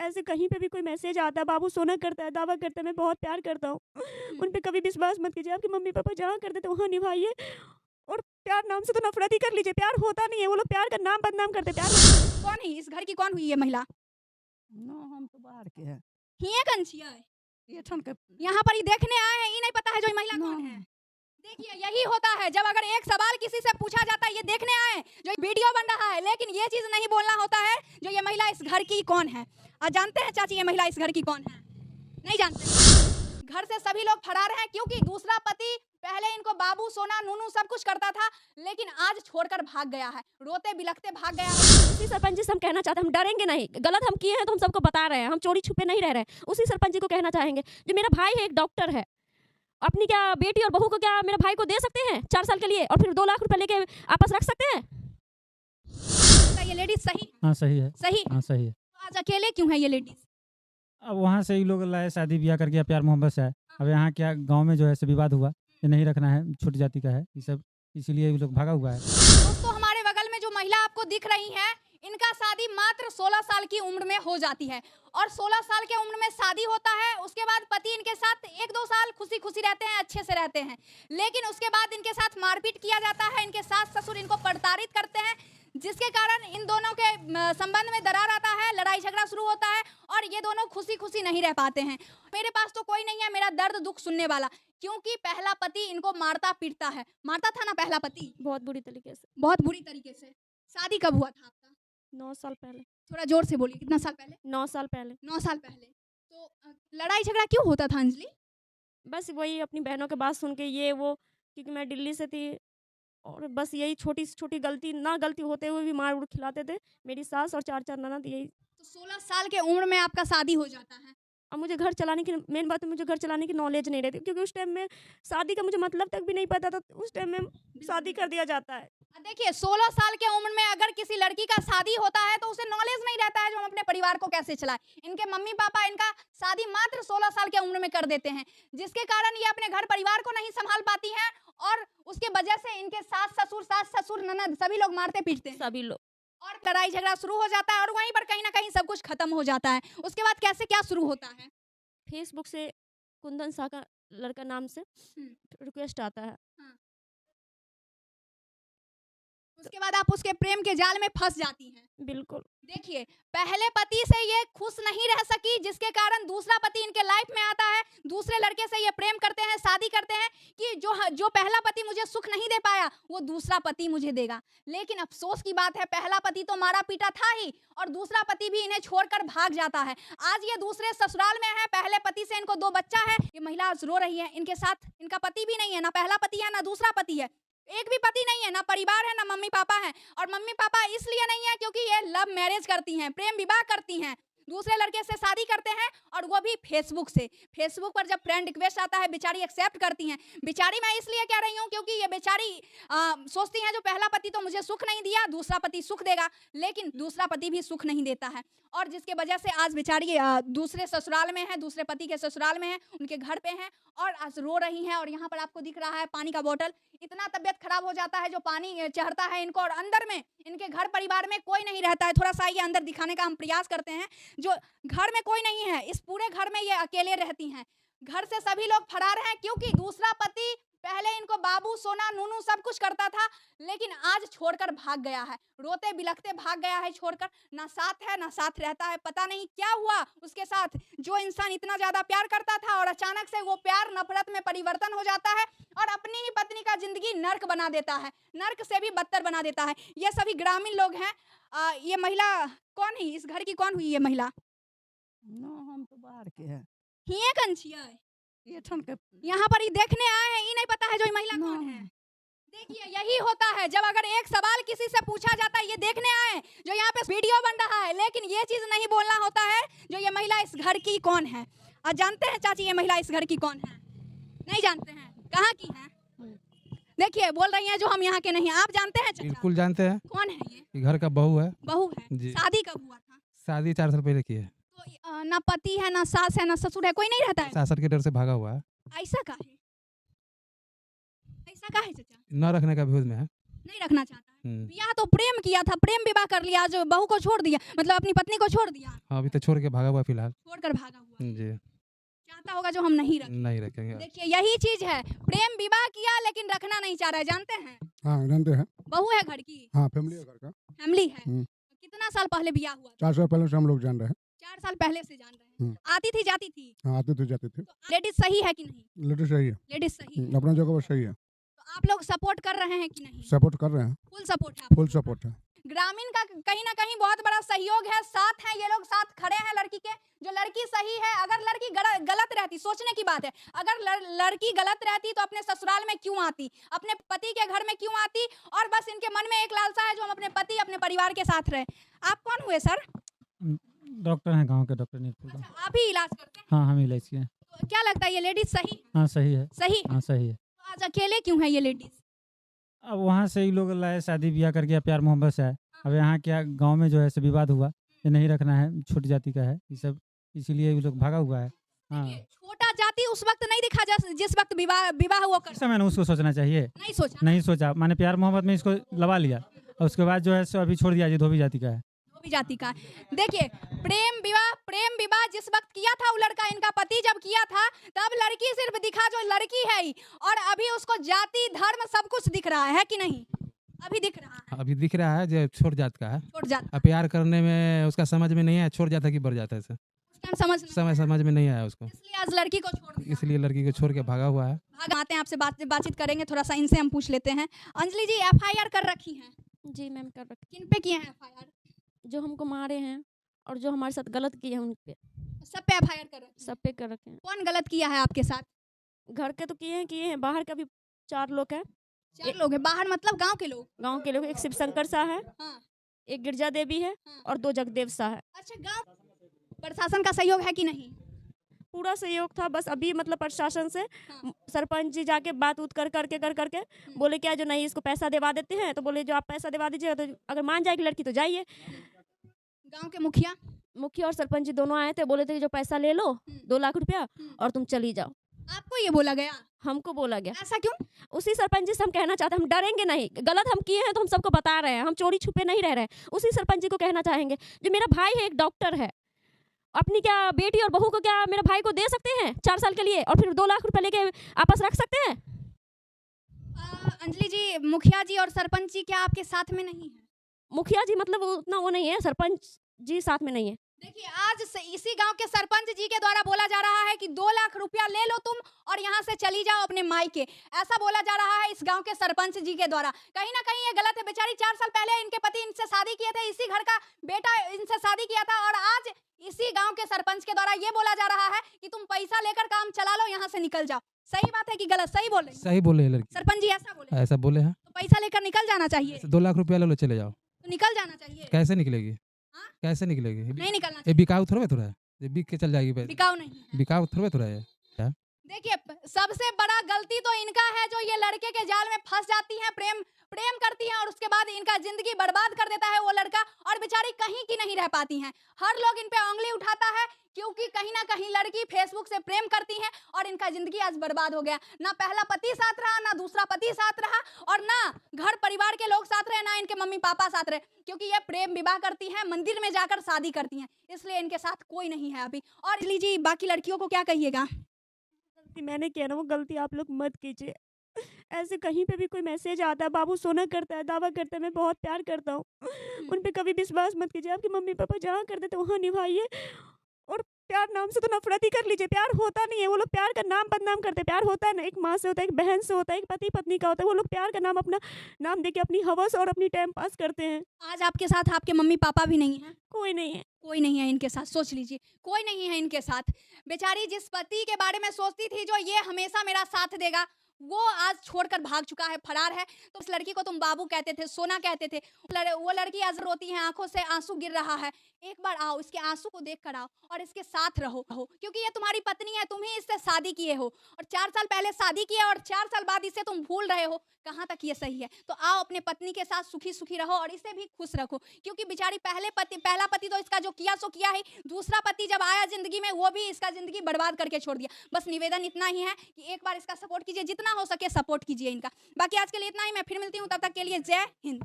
ऐसे कहीं पे भी कोई मैसेज आता है, बाबू सोना करता है, दावा करता है, मैं बहुत प्यार करता हूँ। उन पे कभी विश्वास मत कीजिए, आपके मम्मी-पापा जहाँ करते थे वहाँ निभाइए और प्यार नाम से तो नफ़रत ही कर लीजिए, प्यार होता नहीं है, वो लोग प्यार का नाम बदनाम करते हैं, प्यार कौन है इस घर की, कौन हुई ये महिला? ना हम तो बाहर के हैं। हिये कन छियै? ये ठन के यहाँ पर ही देखने आए हैं, ये नहीं पता है जो ये महिला ना कौन है? देखिए यही होता है जब अगर एक सवाल किसी से पूछा जाता है, ये देखने आए हैं, जो वीडियो बन रहा है, लेकिन ये चीज नहीं बोलना होता है जो ये महिला इस घर की कौन है। और जानते हैं चाची ये महिला इस घर की कौन है? नहीं जानते। घर से सभी लोग फरार हैं क्योंकि दूसरा पति पहले इनको बाबू सोना नूनू सब कुछ करता था, लेकिन आज छोड़कर भाग गया है, रोते बिलखते भाग गया है। उसी सरपंच जी से हम कहना चाहते हैं, हम डरेंगे नहीं, गलत हम किए हैं तो हम सबको बता रहे हैं, हम चोरी छुपे नहीं रह रहे हैं। उसी सरपंच जी को कहना चाहेंगे, जो मेरा भाई है एक डॉक्टर है, अपनी क्या बेटी और बहू को क्या मेरे भाई को दे सकते हैं 4 साल के लिए और फिर 2 लाख रुपए लेके आपस रख सकते हैं? ये लेडीज सही? हाँ सही है। सही? हाँ सही है। तो आज अकेले क्यों है ये लेडीज? अब वहाँ से ही लोग लाए, शादी ब्याह करके प्यार मोहब्बत से आए। अब यहाँ क्या गांव में जो है विवाद हुआ, ये नहीं रखना है, छोटी जाति का है ये सब, इसीलिए ये लोग भागा हुआ है। दोस्तों हमारे बगल में जो महिला आपको दिख रही है, इनका शादी मात्र 16 साल की उम्र में हो जाती है और 16 साल के उम्र में शादी होता है। उसके बाद पति इनके साथ 1-2 साल खुशी खुशी रहते हैं, अच्छे से रहते हैं, लेकिन उसके बाद इनके साथ मारपीट किया जाता है, इनके सास ससुर इनको प्रताड़ित करते हैं, जिसके कारण इन दोनों के संबंध में दरार आता है, लड़ाई झगड़ा शुरू होता है और ये दोनों खुशी खुशी नहीं रह पाते हैं। मेरे पास तो कोई नहीं है मेरा दर्द दुख सुनने वाला, क्योंकि पहला पति इनको मारता पीटता है। मारता था ना पहला पति? बहुत बुरी तरीके से। बहुत बुरी तरीके से। शादी कब हुआ था आपका? 9 साल पहले। थोड़ा जोर से बोलिए, कितना साल पहले? 9 साल पहले। 9 साल पहले। तो लड़ाई झगड़ा क्यों होता था अंजलि? बस वही अपनी बहनों की बात सुन के ये वो, क्योंकि मैं दिल्ली से थी और बस यही छोटी से छोटी गलती ना गलती होते हुए भी मार उड़ खिलाते थे मेरी सास और 4 ननद। यही तो 16 साल के उम्र में आपका शादी हो जाता है। अब मुझे घर चलाने की मेन बात है, मुझे घर चलाने की नॉलेज नहीं रहती, क्योंकि उस टाइम में शादी का मुझे मतलब तक भी नहीं पता था, उस टाइम में शादी कर दिया जाता है। देखिए 16 साल के उम्र में अगर किसी लड़की का शादी होता है तो उसे नॉलेज नहीं रहता है जो हम अपने परिवार को कैसे चलाएं। इनके मम्मी पापा इनका शादी मात्र 16 साल के उम्र में कर देते हैं, जिसके कारण ये अपने घर परिवार को नहीं संभाल पाती हैं और उसके वजह से इनके सास ससुर ननद सभी लोग मारते पीटते हैं, सभी लोग, और लड़ाई झगड़ा शुरू हो जाता है और वहीं पर कहीं ना कहीं सब कुछ खत्म हो जाता है। उसके बाद कैसे क्या शुरू होता है? फेसबुक से कुंदन शाह का लड़का नाम से रिक्वेस्ट आता है। उसके बाद आप उसके प्रेम के जाल में फंस जाती हैं। बिल्कुल। देखिए पहले पति से ये खुश नहीं रह सकी, जिसके कारण दूसरा पति इनके लाइफ में आता है, दूसरे लड़के से ये प्रेम करते हैं, शादी करते हैं कि जो पहला पति मुझे सुख नहीं दे पाया वो दूसरा पति मुझे देगा। लेकिन अफसोस की बात है पहला पति तो मारा पीटा था ही और दूसरा पति भी इन्हें छोड़कर भाग जाता है। आज ये दूसरे ससुराल में है, पहले पति से इनको 2 बच्चा है। ये महिला आज रो रही है, इनके साथ इनका पति भी नहीं है, ना पहला पति है ना दूसरा पति है, एक भी पति नहीं है, ना परिवार है, ना मम्मी पापा है। और मम्मी पापा इसलिए नहीं है क्योंकि ये लव मैरिज करती हैं, प्रेम विवाह करती हैं, दूसरे लड़के से शादी करते हैं और वो भी फेसबुक से। फेसबुक पर जब फ्रेंड रिक्वेस्ट आता है बेचारी एक्सेप्ट करती हैं। बेचारी मैं इसलिए कह रही हूँ क्योंकि ये बेचारी सोचती हैं जो पहला पति तो मुझे सुख नहीं दिया, दूसरा पति सुख देगा, लेकिन दूसरा पति भी सुख नहीं देता है और जिसके वजह से आज बेचारी दूसरे ससुराल में है, दूसरे पति के ससुराल में है, उनके घर पे हैं और आज रो रही हैं। और यहाँ पर आपको दिख रहा है पानी का बोतल। इतना तबियत खराब हो जाता है जो पानी चढ़ता है इनको और अंदर में इनके घर परिवार में कोई नहीं रहता है। थोड़ा सा ये अंदर दिखाने का हम प्रयास करते हैं। जो घर में कोई नहीं है, इस पूरे घर में ये अकेले रहती हैं। घर से सभी लोग फरार हैं क्योंकि दूसरा पति पहले इनको बाबू सोना नूनू सब कुछ करता था, लेकिन आज छोड़कर भाग गया है, रोते बिलखते भाग गया है छोड़कर। ना साथ है ना साथ रहता है, पता नहीं क्या हुआ उसके साथ। जो इंसान इतना ज्यादा प्यार करता था और अचानक से वो प्यार नफरत में परिवर्तन हो जाता है और अपनी ही पत्नी का जिंदगी नर्क बना देता है, नर्क से भी बदतर बना देता है। ये सभी ग्रामीण लोग हैं। ये महिला कौन है? इस घर की कौन हुई ये महिला? हम तो बाहर के हैं। हिये कन छियै? ये ठन के यहाँ पर ही देखने आए हैं, ये नहीं पता है जो ये महिला कौन है। देखिए यही होता है जब अगर एक सवाल किसी से पूछा जाता है, ये देखने आए हैं जो यहाँ पे वीडियो बन रहा है, लेकिन ये चीज नहीं बोलना होता है जो ये महिला इस घर की कौन है। और जानते हैं चाची ये महिला इस घर की कौन है? नहीं जानते हैं, कहाँ की है? देखिए बोल रही हैं जो हम यहाँ के नहीं। आप जानते हैं चाचा? बिल्कुल जानते हैं। कौन है ये? घर का बहू है। बहू है जी। शादी कब हुआ था? शादी 4 साल पहले की है। तो ना पति है ना सास है ना ससुर है, कोई नहीं रहता है? सासर के डर से भागा हुआ है। ऐसा का है? ऐसा का है चाचा? न रखने का विरोध में है। नहीं रखना चाहता है। ब्याह तो प्रेम किया था, प्रेम विवाह कर लिया, आज बहू को छोड़ दिया, मतलब अपनी पत्नी को छोड़ दिया, हाँ, अभी तो छोड़ के भागा हुआ फिलहाल। छोड़कर भागा हुआ। जी चाहता होगा जो हम नहीं रखें। नहीं रखेंगे। देखिए यही चीज है, प्रेम विवाह किया लेकिन रखना नहीं चाह रहा है, जानते हैं? हाँ जानते हैं। बहू है घर की, हाँ फैमिली है घर का। फैमिली है। हम्म। कितना साल पहले ब्याह हुआ? 4 साल पहले से हम लोग जान रहे हैं। 4 साल पहले से जान रहे हैं। आती थी जाती थी? हाँ आते थे जाते थे। तो लेडीज सही है कि नहीं? लेडीज सही है। लेडीज सही है। अपना जगह पर सही है। तो आप लोग सपोर्ट कर रहे हैं कि नहीं? सपोर्ट कर रहे हैं। फुल सपोर्ट है। फुल सपोर्ट है। ग्रामीण का कहीं ना कहीं बहुत बड़ा सहयोग है, साथ है, ये लोग साथ खड़े हैं लड़की के। जो लड़की सही है, अगर लड़की गलत रहती, सोचने की बात है, अगर लड़की गलत रहती तो अपने ससुराल में क्यों आती, अपने पति के घर में क्यों आती, और बस इनके मन में एक लालसा है जो हम अपने पति अपने परिवार के साथ रहे। आप कौन हुए सर? डॉक्टर हैं, गांव के डॉक्टर नीरपुर का। अच्छा, आप ही इलाज करते हैं? हाँ हम इलाज किए हैं। तो क्या लगता है ये लेडीज सही? हाँ सही है। सही? हाँ सही है। तो आज अकेले क्यों है ये लेडीज? अब वहाँ से ही लोग लाए, शादी ब्याह करके प्यार मोहब्बत से आए। अब यहाँ क्या गांव में जो है से विवाद हुआ, ये नहीं रखना है, छोटी जाति का है ये सब, इसीलिए ये लोग भागा हुआ है। हाँ छोटा जाति उस वक्त नहीं दिखा जिस वक्त विवाह हुआ कर इस समय ना उसको सोचना चाहिए, नहीं सोचा। नहीं सोचा, मैंने प्यार मोहब्बत में इसको लगा लिया और उसके बाद जो है सो अभी छोड़ दिया, ये धोबी जाति का है। धोबी जाति का। देखिए प्रेम विवाह जिस वक्त किया था वो लड़का, इनका पति जब किया था तब लड़की सिर्फ दिखा जो लड़की है ही, और अभी उसको जाति धर्म सब कुछ दिख रहा है कि नहीं? अभी दिख रहा है। अभी दिख रहा है जो छोड़ जात का है। छोड़ जाता अब प्यार करने में उसका समझ में नहीं आया, छोड़ जाता कि बढ़ जाता है। समझ में नहीं आया उसको, इसलिए आज लड़की को छोड़ दिया। इसलिए लड़की को छोड़ के भागा हुआ है। भाग आते हैं, आपसे बातचीत करेंगे, थोड़ा सा इनसे हम पूछ लेते हैं। अंजलि जी FIR कर रखी हैं? जी मैम कर रखी। किन पे किए हैं FIR? जो हमको मारे हैं और जो हमारे साथ गलत किए हैं उन पे, सब पे FIR कर रखी? सब पे कर रखे हैं। कौन गलत किया है आपके साथ? घर के तो किए हैं, बाहर का भी 4 लोग हैं। 4 लोग हैं बाहर, मतलब गांव के लोग? गांव के लोग, एक शिव शंकर शाह है, हाँ। एक गिरजा देवी है हाँ। और 2 जगदेव शाह है। अच्छा, गांव प्रशासन का सहयोग है कि नहीं? पूरा सहयोग था, बस अभी मतलब प्रशासन से हाँ। सरपंच जी जाके बात उत कर करके बोले क्या जो नहीं इसको पैसा दिवा देते हैं, तो बोले जो आप पैसा दिवा दीजिएगा तो अगर मान जाएगी लड़की तो जाइए। गांव के मुखिया और सरपंच जी दोनों आए थे, बोले थे कि जो पैसा ले लो 2 लाख रुपया और तुम चली जाओ। आपको ये बोला गया? हमको बोला गया। ऐसा क्यों? उसी सरपंच जी से हम कहना चाहते हैं, हम डरेंगे नहीं, गलत हम किए हैं तो हम सबको बता रहे हैं, हम चोरी छुपे नहीं रह रहे हैं। उसी सरपंच जी को कहना चाहेंगे, जो मेरा भाई है एक डॉक्टर है, अपनी क्या बेटी और बहू को क्या मेरे भाई को दे सकते हैं 4 साल के लिए, और फिर 2 लाख रुपए लेके आपस रख सकते हैं? अंजलि जी, मुखिया जी और सरपंच जी क्या आपके साथ में नहीं है? मुखिया जी मतलब उतना वो नहीं है, सरपंच जी साथ में नहीं है। देखिए आज इसी गांव के सरपंच जी के द्वारा बोला जा रहा है कि 2 लाख रुपया ले लो तुम और यहाँ से चली जाओ अपने मायके, ऐसा बोला जा रहा है इस गांव के सरपंच जी के द्वारा। कहीं ना कहीं ये गलत है। बेचारी 4 साल पहले इनके पति इनसे शादी किए थे, इसी घर का बेटा इनसे शादी किया था, और आज इसी गांव के सरपंच के द्वारा ये बोला जा रहा है कि तुम पैसा लेकर काम चला लो, यहाँ से निकल जाओ। सही बात है कि गलत? सही बोले? सही बोले है लड़की। सरपंच जी ऐसा बोले? ऐसा बोले हैं। तो पैसा लेकर निकल जाना चाहिए। 2 लाख रुपया ले लो, चले जाओ। तो निकल जाना चाहिए। कैसे निकलेगी? हाँ? कैसे निकलेगी? नहीं निकलना ये चाहिए। बिकाऊ थोड़ा है, ये बिक के चल जाएगी। बिकाऊ नहीं है। बिकाऊ थोड़ा है। देखिए सबसे बड़ा गलती तो इनका है जो ये लड़के के जाल में फंस जाती हैं, प्रेम करती हैं और उसके बाद इनका जिंदगी बर्बाद कर देता है वो लड़का, और बेचारी कहीं की नहीं रह पाती हैं। हर लोग इन पे उंगली उठाता है क्योंकि कहीं ना कहीं लड़की फेसबुक से प्रेम करती हैं और इनका जिंदगी आज बर्बाद हो गया। ना पहला पति साथ रहा, ना दूसरा पति साथ रहा, और ना घर परिवार के लोग साथ रहे, ना इनके मम्मी पापा साथ रहे, क्योंकि ये प्रेम विवाह करती हैं, मंदिर में जाकर शादी करती हैं, इसलिए इनके साथ कोई नहीं है अभी। और लीजिए बाकी लड़कियों को क्या कहिएगा? मैंने किया ना वो गलती आप लोग मत कीजिए। ऐसे कहीं पे भी कोई मैसेज आता है, बाबू सोना करता है, दावा करता है मैं बहुत प्यार करता हूँ, उन पे कभी विश्वास मत कीजिए। आपके मम्मी पापा जहाँ कर देते वहाँ निभाइए, और प्यार नाम से तो नफरत ही कर लीजिए। प्यार होता नहीं है, वो लोग प्यार का नाम बदनाम करते हैं। प्यार होता है ना, एक माँ से होता है, एक बहन से होता है, एक पति पत्नी का होता है। वो लोग प्यार का नाम अपना नाम देके अपनी हवस और अपनी टाइम पास करते हैं। आज आपके साथ आपके मम्मी पापा भी नहीं है? कोई नहीं है। कोई नहीं है इनके साथ। सोच लीजिए, कोई नहीं है इनके साथ। बेचारी जिस पति के बारे में सोचती थी जो ये हमेशा मेरा साथ देगा, वो आज छोड़कर भाग चुका है, फरार है। तो उस लड़की को तुम बाबू कहते थे, सोना कहते थे, वो लड़की आज रोती है, आंखों से आंसू गिर रहा है। एक बार आओ, इसके आंसू को देख कर आओ और इसके साथ रहो, क्योंकि ये तुम्हारी पत्नी है, तुम ही इससे शादी किए हो, और 4 साल पहले शादी किया और 4 साल बाद इसे तुम भूल रहे हो। कहाँ तक ये सही है? तो आओ अपने पत्नी के साथ सुखी सुखी रहो और इसे भी खुश रखो, क्योंकि बेचारी पहला पति तो इसका जो किया सो किया है, दूसरा पति जब आया जिंदगी में वो भी इसका जिंदगी बर्बाद करके छोड़ दिया। बस निवेदन इतना ही है कि एक बार इसका सपोर्ट कीजिए, जितना हो सके सपोर्ट कीजिए इनका। बाकी आज के लिए इतना ही, मैं फिर मिलती हूँ, तब तक के लिए जय हिंद।